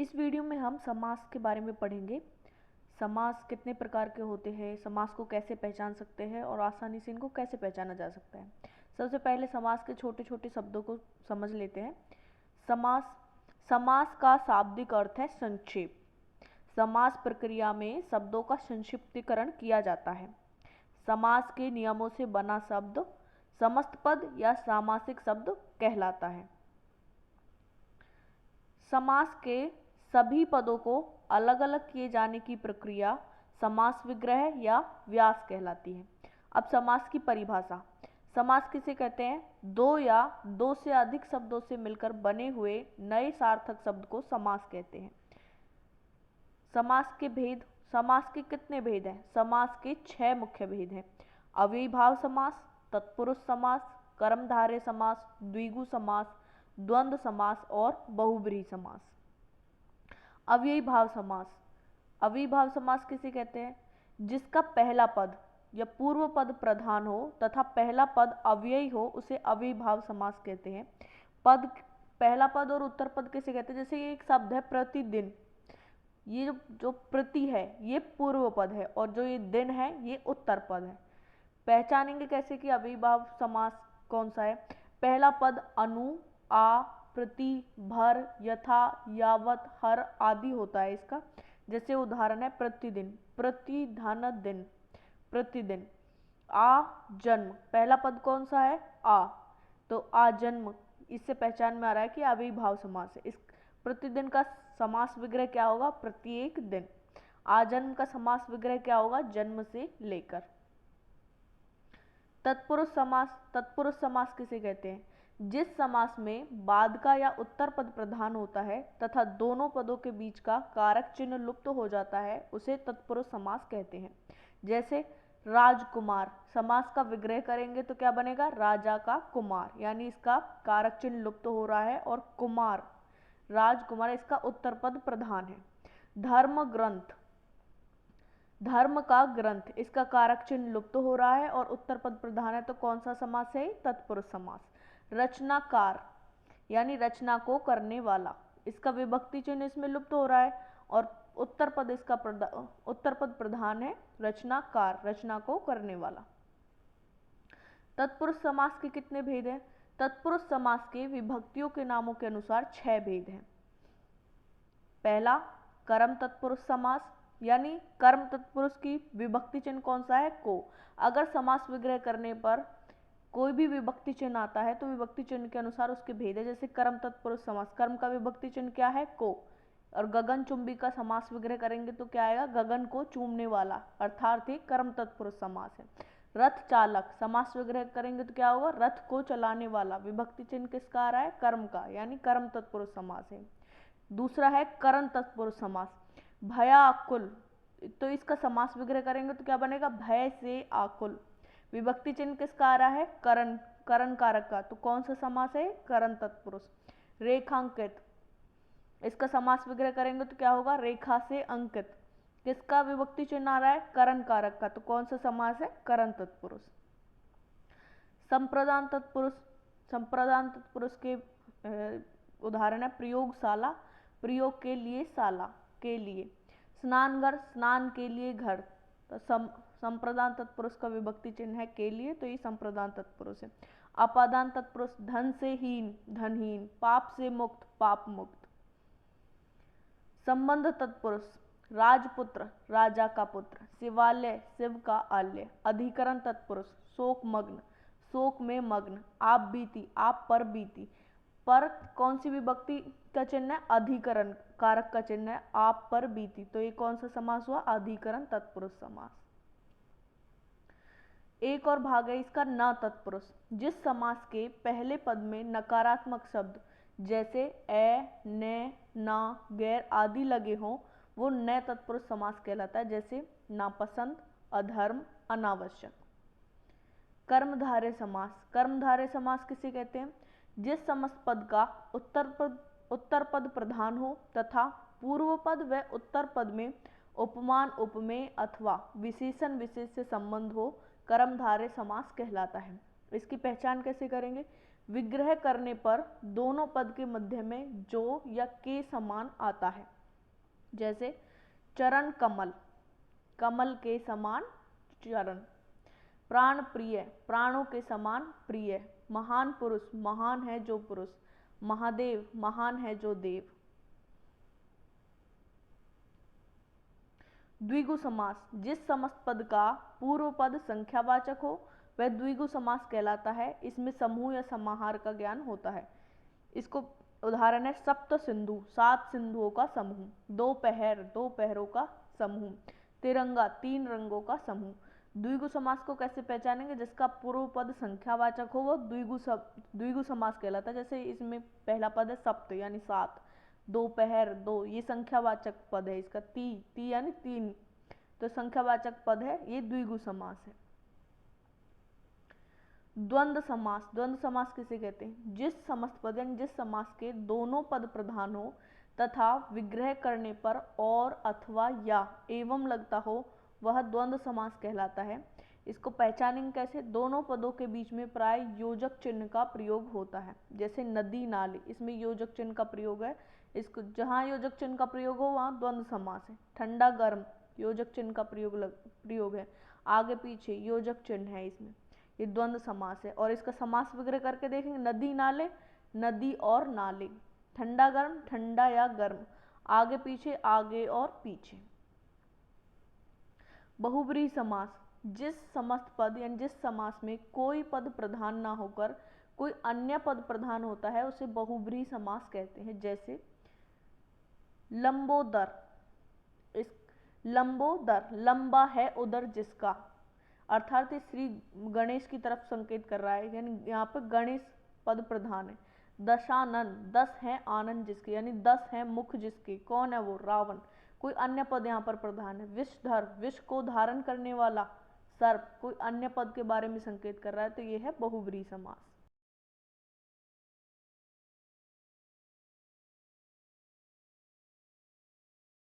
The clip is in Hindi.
इस वीडियो में हम समास के बारे में पढ़ेंगे। समास कितने प्रकार के होते हैं, समास को कैसे पहचान सकते हैं और आसानी से इनको कैसे पहचाना जा सकता है। सबसे पहले समास के छोटे छोटे शब्दों को समझ लेते हैं। समास समास का शाब्दिक अर्थ है संक्षेप। समास प्रक्रिया में शब्दों का संक्षिप्तीकरण किया जाता है। समास के नियमों से बना शब्द समस्त पद या सामासिक शब्द कहलाता है। समास के सभी पदों को अलग अलग किए जाने की प्रक्रिया समास विग्रह या व्यास कहलाती है। अब समास की परिभाषा। समास किसे कहते हैं? दो या दो से अधिक शब्दों से मिलकर बने हुए नए सार्थक शब्द को समास कहते हैं। समास के भेद। समास के कितने भेद हैं? समास के 6 मुख्य भेद हैं। अव्ययीभाव समास, तत्पुरुष समास, कर्मधारय समास, द्विगु समास, द्वंद्व समास और बहुब्रीहि समास। अव्ययीभाव समास। अव्ययीभाव समास किसे कहते हैं? जिसका पहला पद या पूर्व पद प्रधान हो तथा पहला पद अव्ययी हो उसे अव्ययीभाव समास कहते हैं। पहला पद और उत्तर पद किसे कहते हैं? जैसे ये एक शब्द है प्रतिदिन, ये जो प्रति है ये पूर्व पद है और जो ये दिन है ये उत्तर पद है। पहचानेंगे कैसे कि अव्ययीभाव समास कौन सा है? पहला पद अनु, आ, प्रति, भर, यथा, यावत, हर आदि होता है इसका। जैसे उदाहरण है प्रतिदिन, प्रति धन दिन, प्रतिदिन। आ जन्म, पहला पद कौन सा है? आ, तो आ जन्म, इससे पहचान में आ रहा है कि अव्ययीभाव समास है। इस प्रतिदिन का समास विग्रह क्या होगा? प्रत्येक दिन। आ जन्म का समास विग्रह क्या होगा? जन्म से लेकर। तत्पुरुष समास। तत्पुरुष समास किसे कहते हैं? जिस समास में बाद का या उत्तर पद प्रधान होता है तथा दोनों पदों के बीच का कारक चिन्ह लुप्त हो जाता है उसे तत्पुरुष समास कहते हैं। जैसे राजकुमार, समास का विग्रह करेंगे तो क्या बनेगा? राजा का कुमार, यानी इसका कारक चिन्ह लुप्त हो रहा है और कुमार, राजकुमार, इसका उत्तर पद प्रधान है। धर्म ग्रंथ, धर्म का ग्रंथ, इसका कारक चिन्ह लुप्त हो रहा है और उत्तर पद प्रधान है, तो कौन सा समास है? तत्पुरुष समास। रचनाकार, यानी रचना को करने वाला, इसका विभक्ति चिन्ह इसमें लुप्त हो रहा है और उत्तर पद प्रधान है। रचनाकार, रचना को करने वाला। तत्पुरुष समास के कितने भेद हैं? तत्पुरुष समास के विभक्तियों के नामों के अनुसार 6 भेद हैं। पहला कर्म तत्पुरुष समास, यानी कर्म तत्पुरुष की विभक्ति चिन्ह कौन सा है? को। अगर समास विग्रह करने पर कोई भी विभक्ति चिन्ह आता है तो विभक्ति चिन्ह के अनुसार उसके भेद है। जैसे कर्म तत्पुरुष समास, कर्म का विभक्ति चिन्ह क्या है? को। और गगन चुंबी का समास विग्रह करेंगे तो क्या आएगा? गगन को चूमने वाला, अर्थात ही कर्म तत्पुरुष समास है। रथ चालक, समास विग्रह करेंगे तो क्या होगा? रथ को चलाने वाला, विभक्ति चिन्ह किसका आ रहा है? कर्म का, यानी कर्म तत्पुरुष समास है। दूसरा है करण तत्पुरुष समास। भयाकुल, तो इसका समास विग्रह करेंगे तो क्या बनेगा? भय से आकुल, विभक्ति चिन्ह किसका आ रहा है? करण, करण कारक का, तो कौन सा समास है? करण तत्पुरुष। रेखांकित, इसका समास विग्रह करेंगे तो क्या होगा? रेखा से अंकित, किसका विभक्ति चिन्ह आ रहा है? करण कारक का, तो कौन सा समास है? करण तत्पुरुष। संप्रदान तत्पुरुष। संप्रदान तत्पुरुष के उदाहरण है प्रयोगशाला, प्रयोग के लिए शाला, के लिए। स्नानघर, स्नान के लिए घर, तो संप्रदान तत्पुरुष का विभक्ति चिन्ह है के लिए, तो ये संप्रदान तत्पुरुष है। अपादान तत्पुरुष, धन से हीन, धनहीन, पाप से मुक्त, पाप मुक्त। संबंध तत्पुरुष, राजपुत्र, राजा का पुत्र, शिवालय, शिव का आलय। अधिकरण तत्पुरुष, शोक मग्न, शोक में मग्न। आप बीती, आप पर बीती, पर कौन सी विभक्ति का चिन्ह है? अधिकरण कारक का चिन्ह है, आप पर बीती, तो ये कौन सा समास हुआ? अधिकरण तत्पुरुष समास। एक और भाग है इसका न तत्पुरुष। जिस समास के पहले पद में नकारात्मक शब्द जैसे ए, ने, ना, गैर आदि लगे हों वो न तत्पुरुष समास कहलाता है। जैसे नापसंद, अधर्म, अनावश्यक। कर्मधारय समास। कर्मधारय समास किसे कहते हैं? जिस समस्त पद का उत्तर पद प्रधान हो तथा पूर्व पद व उत्तर पद में उपमान, उपमेय अथवा विशेषण विशेष से संबंध हो, कर्मधारय समास कहलाता है। इसकी पहचान कैसे करेंगे? विग्रह करने पर दोनों पद के मध्य में जो या के समान आता है। जैसे चरण कमल, कमल के समान चरण। प्राण प्रिय, प्राणों के समान प्रिय। महान पुरुष, महान है जो पुरुष। महादेव, महान है जो देव। द्विगु समास, जिस समस्त पद का पूर्व पद संख्यावाचक हो वह द्विगु समास कहलाता है। इसमें समूह या समाहार का ज्ञान होता है। इसको उदाहरण है सप्त सिंधु, 7 सिंधुओं का समूह। दोपहर, 2 पहरों का समूह। तिरंगा, 3 रंगों का समूह। द्विगु समास को कैसे पहचानेंगे? जिसका पूर्व पद संख्यावाचक हो वो द्विगु समास कहलाता है। जैसे इसमें पहला पद है सप्त यानी 7, दोपहर 2, ये संख्यावाचक पद है। इसका ती यानी 3, तो संख्यावाचक पद है, ये द्विगु समास है। द्वंद्व समास, द्वंद्व समास किसे कहते हैं? जिस समस्त पद यानी जिस समास के दोनों पद प्रधान हो तथा विग्रह करने पर और अथवा या एवं लगता हो वह द्वंद्व समास कहलाता है। इसको पहचानेंगे कैसे? दोनों पदों के बीच में प्राय योजक चिन्ह का प्रयोग होता है। जैसे नदी नाले, इसमें योजक चिन्ह का प्रयोग है। इसको जहाँ योजक चिन्ह का प्रयोग हो वहाँ द्वंद्व समास है। ठंडा गर्म, योजक चिन्ह का प्रयोग है। आगे पीछे योजक चिन्ह है इसमें, ये द्वंद्व समास है। और इसका समास विग्रह करके देखेंगे, नदी नाले, नदी और नाले। ठंडा गर्म, ठंडा या गर्म। आगे पीछे, आगे और पीछे। बहुब्रीहि समास, जिस समस्त पद यानी जिस समास में कोई पद प्रधान ना होकर कोई अन्य पद प्रधान होता है उसे बहुब्रीहि समास कहते हैं। जैसे लंबोदर, इस लंबोदर, लंबा है उदर जिसका, अर्थात श्री गणेश की तरफ संकेत कर रहा है, यानी यहाँ पर गणेश पद प्रधान है। दशानन, 10 है आनंद जिसके, यानी 10 है मुख जिसके। कौन है वो? रावण। कोई अन्य पद यहाँ पर प्रधान है। विषधर, विष को धारण करने वाला सर्प, कोई अन्य पद के बारे में संकेत कर रहा है, तो ये है बहुब्रीहि समास।